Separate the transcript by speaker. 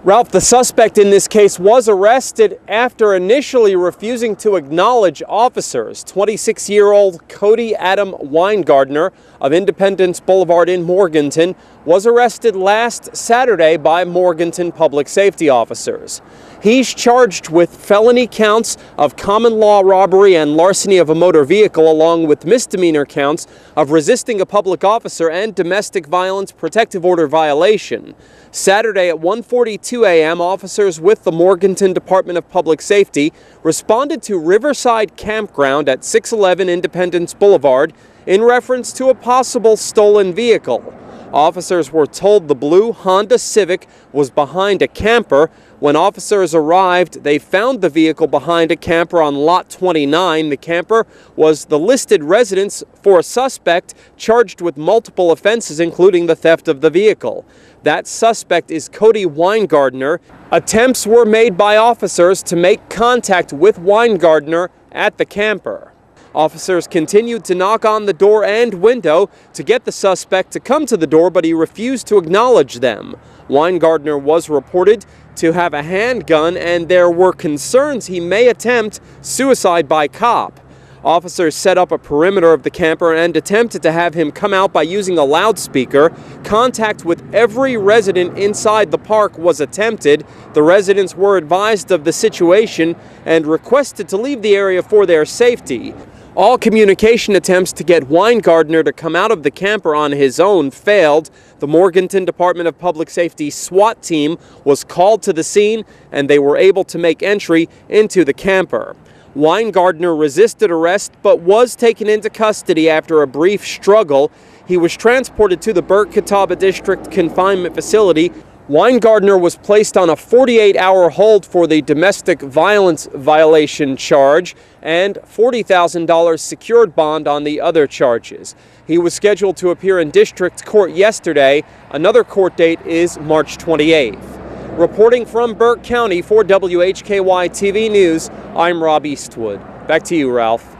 Speaker 1: Ralph, the suspect in this case was arrested after initially refusing to acknowledge officers. 26-year-old Cody Adam Weingartner of Independence Boulevard in Morganton was arrested last Saturday by Morganton public safety officers. He's charged with felony counts of common law robbery and larceny of a motor vehicle, along with misdemeanor counts of resisting a public officer and domestic violence protective order violation. Saturday at 1:42 a.m., officers with the Morganton Department of Public Safety responded to Riverside Campground at 611 Independence Boulevard in reference to a possible stolen vehicle. Officers were told the blue Honda Civic was behind a camper. When officers arrived, they found the vehicle behind a camper on Lot 29. The camper was the listed residence for a suspect charged with multiple offenses, including the theft of the vehicle. That suspect is Cody Weingartner. Attempts were made by officers to make contact with Weingartner at the camper. Officers continued to knock on the door and window to get the suspect to come to the door, but he refused to acknowledge them. Weingartner was reported to have a handgun, and there were concerns he may attempt suicide by cop. Officers set up a perimeter of the camper and attempted to have him come out by using a loudspeaker. Contact with every resident inside the park was attempted. The residents were advised of the situation and requested to leave the area for their safety. All communication attempts to get Weingartner to come out of the camper on his own failed. The Morganton Department of Public Safety SWAT team was called to the scene, and they were able to make entry into the camper. Weingartner resisted arrest but was taken into custody after a brief struggle. He was transported to the Burke-Catawba District Confinement Facility. Weingartner was placed on a 48-hour hold for the domestic violence violation charge and $40,000 secured bond on the other charges. He was scheduled to appear in district court yesterday. Another court date is March 28th. Reporting from Burke County for WHKY-TV News, I'm Rob Eastwood. Back to you, Ralph.